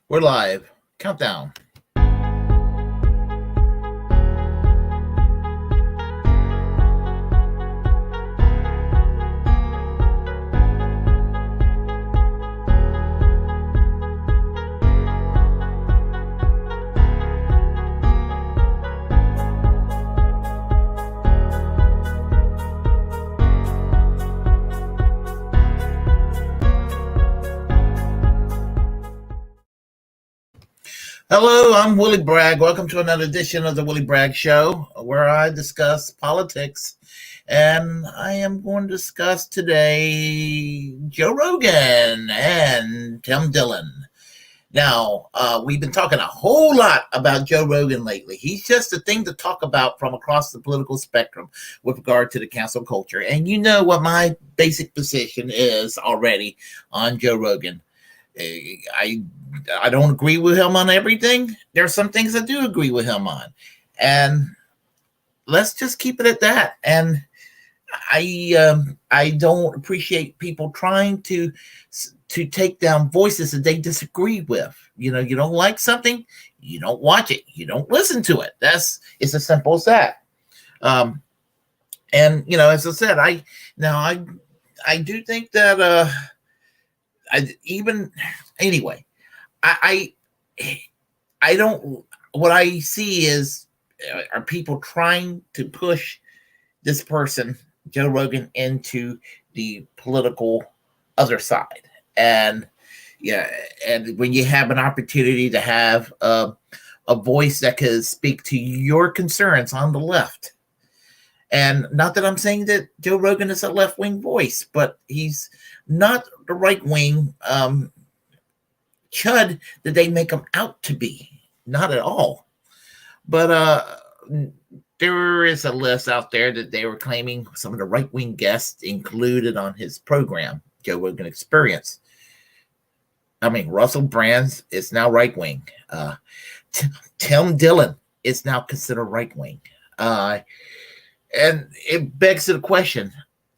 We're live. Countdown. Hello, I'm Willie Bragg. Welcome to another edition of the Willie Bragg Show, where I discuss politics. And I am going to discuss today Joe Rogan and Tim Dillon. Now, we've been talking a whole lot about Joe Rogan lately. He's just a thing to talk about from across the political spectrum with regard to the cancel culture. And you know what my basic position is already on Joe Rogan. I don't agree with him on everything. There are some things I do agree with him on, and let's just keep it at that. And I don't appreciate people trying to take down voices that they disagree with. You know, you don't like something, you don't watch it, you don't listen to it. It's as simple as that. And you know, as I said, I do think that I don't. What I see is are people trying to push this person, Joe Rogan, into the political other side, and when you have an opportunity to have a voice that can speak to your concerns on the left. And not that I'm saying that Joe Rogan is a left-wing voice, but he's not the right-wing chud that they make him out to be. Not at all. But there is a list out there that they were claiming some of the right-wing guests included on his program, Joe Rogan Experience. I mean, Russell Brand is now right-wing. Tim Dillon is now considered right-wing. And it begs the question.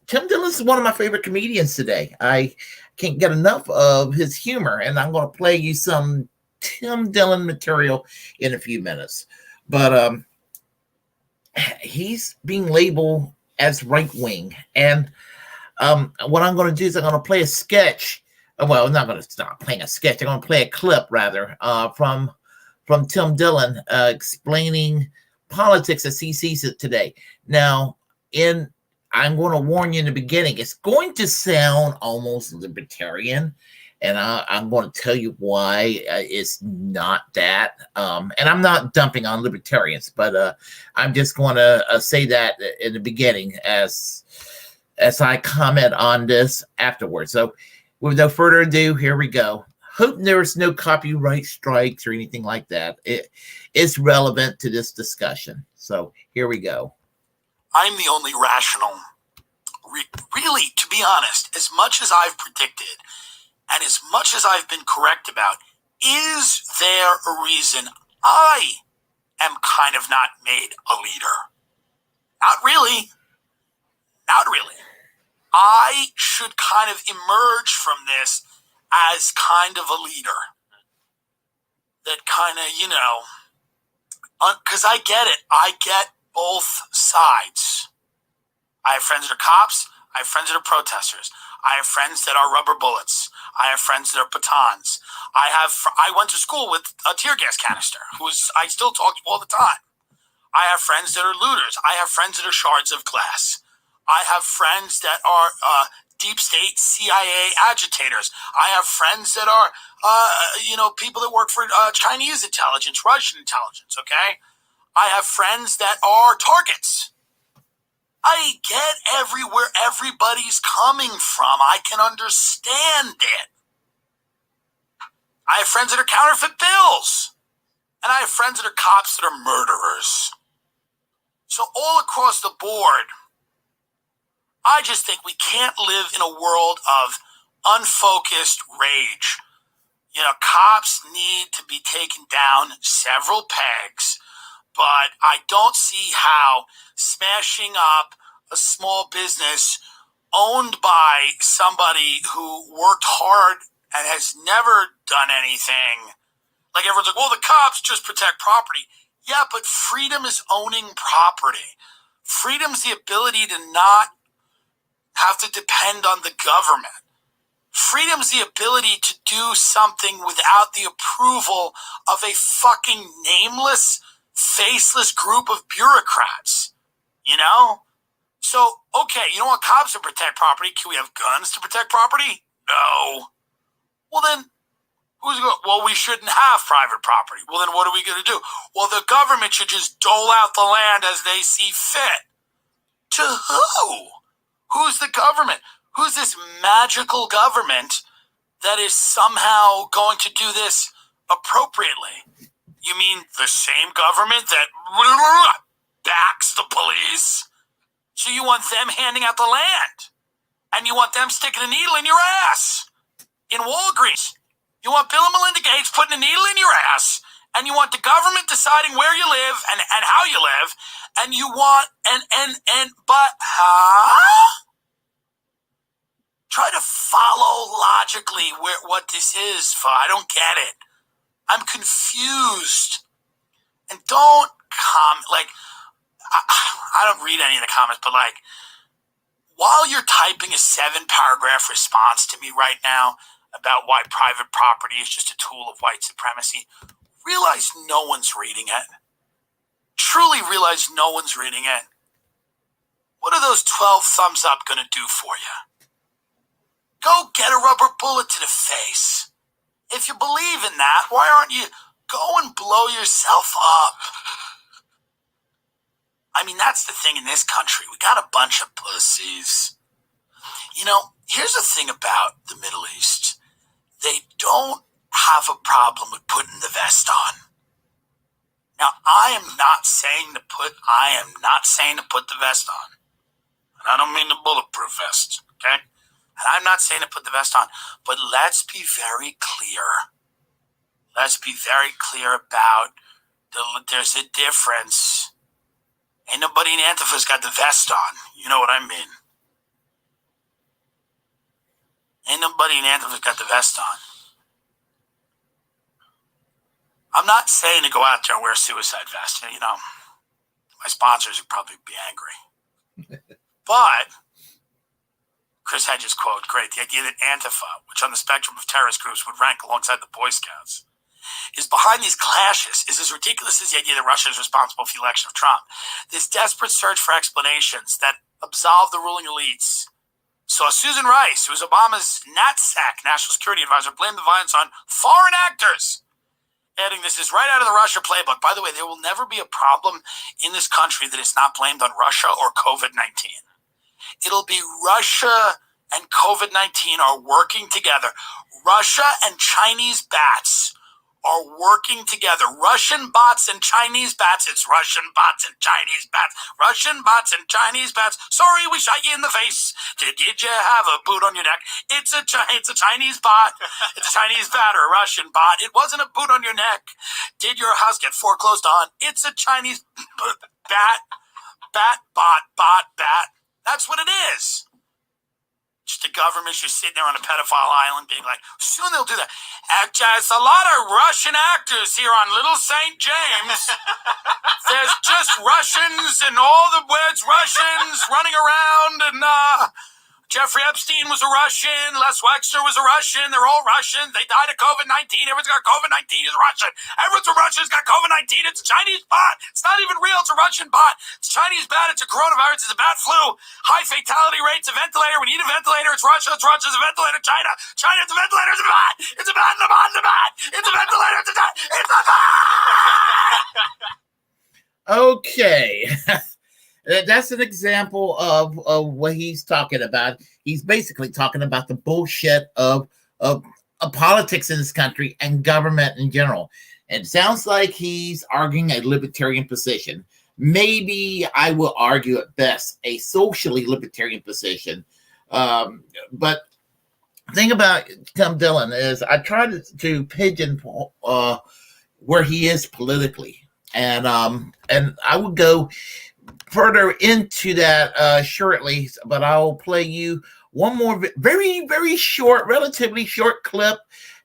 Tim Dillon is one of my favorite comedians today. I can't get enough of his humor, and I'm going to play you some Tim Dillon material in a few minutes. But he's being labeled as right-wing. And what I'm going to do is I'm going to play a sketch. Well, I'm not going to start playing a sketch. I'm going to play a clip, rather, from Tim Dillon explaining politics as he sees it today. Now, I'm going to warn you in the beginning, it's going to sound almost libertarian, and I'm going to tell you why it's not that. And I'm not dumping on libertarians, but I'm just going to say that in the beginning as I comment on this afterwards. So with no further ado, here we go. Hope there's no copyright strikes or anything like that. It's relevant to this discussion. So here we go. I'm the only rational. Really, to be honest, as much as I've predicted and as much as I've been correct about, is there a reason I am kind of not made a leader? Not really. Not really. I should kind of emerge from this as kind of a leader. That kind of, because I get it. I get both sides. I have friends that are cops. I have friends that are protesters. I have friends that are rubber bullets. I have friends that are batons. I went to school with a tear gas canister, I still talk to all the time. I have friends that are looters. I have friends that are shards of glass. I have friends that are deep state CIA agitators. I have friends that are, people that work for Chinese intelligence, Russian intelligence, okay? I have friends that are targets. I get where everybody's coming from. I can understand it. I have friends that are counterfeit bills. And I have friends that are cops that are murderers. So all across the board, I just think we can't live in a world of unfocused rage. Cops need to be taken down several pegs, but I don't see how smashing up a small business owned by somebody who worked hard and has never done anything Like everyone's like, well, the cops just protect property. Yeah, but freedom is owning property. Freedom's the ability to not have to depend on the government. Freedom's the ability to do something without the approval of a fucking nameless, faceless group of bureaucrats. You know? So, okay, you don't want cops to protect property. Can we have guns to protect property? No. Well, then, who's going? Well, we shouldn't have private property. Well, then what are we going to do? Well, the government should just dole out the land as they see fit. To who? Who's the government? Who's this magical government that is somehow going to do this appropriately? You mean the same government that backs the police? So you want them handing out the land? And you want them sticking a needle in your ass in Walgreens? You want Bill and Melinda Gates putting a needle in your ass, and you want the government deciding where you live and how you live, and you want, but, Try to follow logically what this is. I don't get it. I'm confused. And don't I don't read any of the comments, but like, while you're typing a 7-paragraph response to me right now about why private property is just a tool of white supremacy, realize no one's reading it. Truly realize no one's reading it. What are those 12 thumbs up going to do for you? Go get a rubber bullet to the face. If you believe in that, why aren't you go and blow yourself up? I mean, that's the thing in this country. We got a bunch of pussies. You know, here's the thing about the Middle East. They don't have a problem with putting the vest on. Now, I am not saying to put the vest on. And I don't mean the bulletproof vest, okay? And I'm not saying to put the vest on, but let's be very clear. Let's be very clear about there's a difference. Ain't nobody in Antifa's got the vest on. You know what I mean? Ain't nobody in Antifa's got the vest on. I'm not saying to go out there and wear a suicide vest. You know, my sponsors would probably be angry. But Chris Hedges quote, great, the idea that Antifa, which on the spectrum of terrorist groups would rank alongside the Boy Scouts, is behind these clashes is as ridiculous as the idea that Russia is responsible for the election of Trump. This desperate search for explanations that absolve the ruling elites. So Susan Rice, who was Obama's NatSec, National Security Advisor, blamed the violence on foreign actors, adding this is right out of the Russia playbook. By the way, there will never be a problem in this country that is not blamed on Russia or COVID-19. It'll be Russia and COVID-19 are working together. Russia and Chinese bats are working together. Russian bots and Chinese bats. It's Russian bots and Chinese bats. Russian bots and Chinese bats. Sorry, we shot you in the face. Did you have a boot on your neck? It's a Chinese bot. It's a Chinese bat or a Russian bot. It wasn't a boot on your neck. Did your house get foreclosed on? It's a Chinese bat. That's what it is. Just the government's just sitting there on a pedophile island being like, soon they'll do that. There's a lot of Russian actors here on Little St. James. There's just Russians and all the words Russians running around. And Jeffrey Epstein was a Russian. Les Wexner was a Russian. They're all Russian. They died of COVID-19. Everyone's got COVID-19. Is Russian. Everyone's a Russian. Has got COVID-19. It's a Chinese bot. It's not even real. It's a Russian bot. It's a Chinese bat. It's a coronavirus. It's a bat flu. High fatality rates. A ventilator. We need a ventilator. It's Russia. It's Russia. It's a ventilator. China. It's a ventilator. It's a bot. It's a bat. It's a bot. It's a bot. It's a ventilator. It's a bot. It's a bot. Okay. That's an example of what he's talking about. He's basically talking about the bullshit of politics in this country and government in general. It sounds like he's arguing a libertarian position. Maybe I will argue at best a socially libertarian position. But the thing about Tim Dillon is I try to pigeonhole where he is politically. And I would go further into that shortly, but I'll play you one more very, very short, relatively short clip,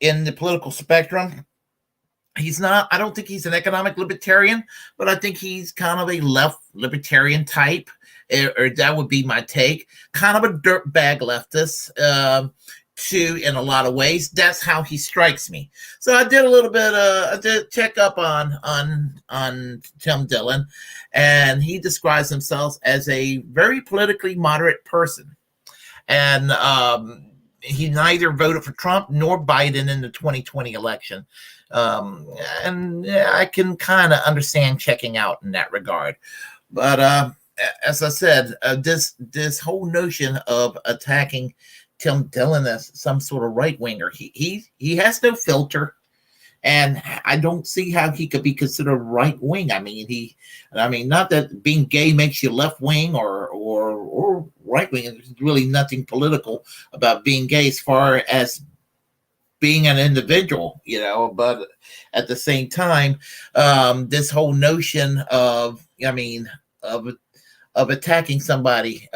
in the political spectrum. He's not, I don't think he's an economic libertarian, but I think he's kind of a left libertarian type, or that would be my take. Kind of a dirtbag leftist, too, in a lot of ways. That's how he strikes me. So I did a little bit, I did check up on Tim Dillon, and he describes himself as a very politically moderate person. And he neither voted for Trump nor Biden in the 2020 election. And yeah, I can kind of understand checking out in that regard. But as I said, this whole notion of attacking Tim Dillon as some sort of right winger, he has no filter, and I don't see how he could be considered right wing. I mean, not that being gay makes you left wing or right wing. There's really nothing political about being gay as far as being an individual, but at the same time, this whole notion of attacking somebody,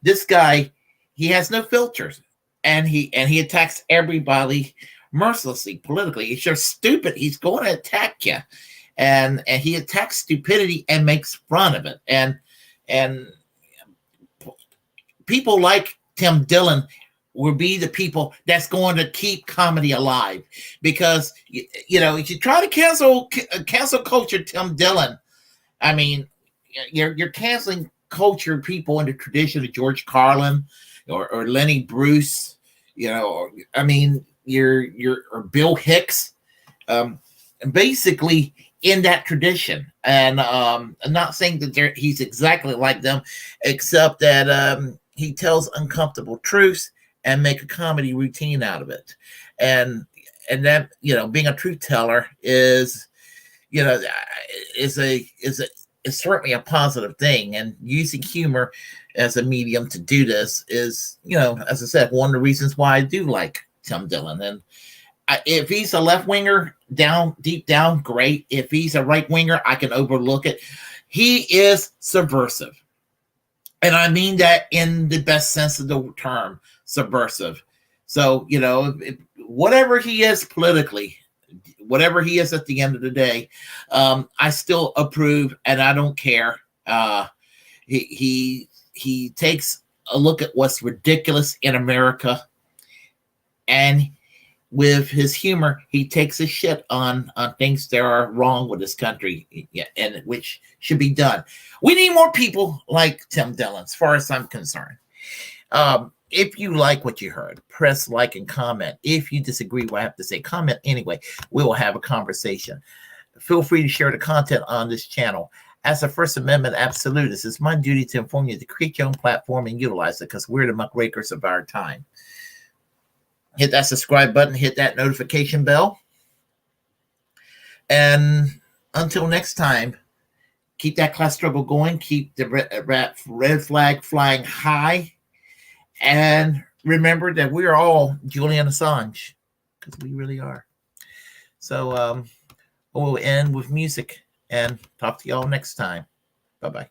this guy, he has no filters, and he attacks everybody mercilessly politically. If you're stupid, he's going to attack you, and he attacks stupidity and makes fun of it, and people like Tim Dillon will be the people that's going to keep comedy alive, because if you try to cancel culture Tim Dillon, I mean, you're canceling culture people in the tradition of George Carlin or Lenny Bruce, or Bill Hicks, basically in that tradition. And I'm not saying that he's exactly like them, except that he tells uncomfortable truths and make a comedy routine out of it. And that, being a truth teller is certainly a positive thing. And using humor as a medium to do this is, as I said, one of the reasons why I do like Tim Dillon. And if he's a left winger deep down, great. If he's a right winger, I can overlook it. He is subversive. And I mean that in the best sense of the term, subversive. So, whatever he is politically, whatever he is at the end of the day, I still approve, and I don't care. He takes a look at what's ridiculous in America, and with his humor, he takes a shit on things that are wrong with this country, and which should be done. We need more people like Tim Dillon, as far as I'm concerned. If you like what you heard, press like and comment. If you disagree with what I have to say, comment anyway. We will have a conversation. Feel free to share the content on this channel. As a First Amendment absolutist, it's my duty to inform you to create your own platform and utilize it, because we're the muckrakers of our time. Hit that subscribe button, hit that notification bell. And until next time, keep that class struggle going. Keep the red flag flying high. And remember that we are all Julian Assange, because we really are. So we'll end with music and talk to y'all next time. Bye-bye.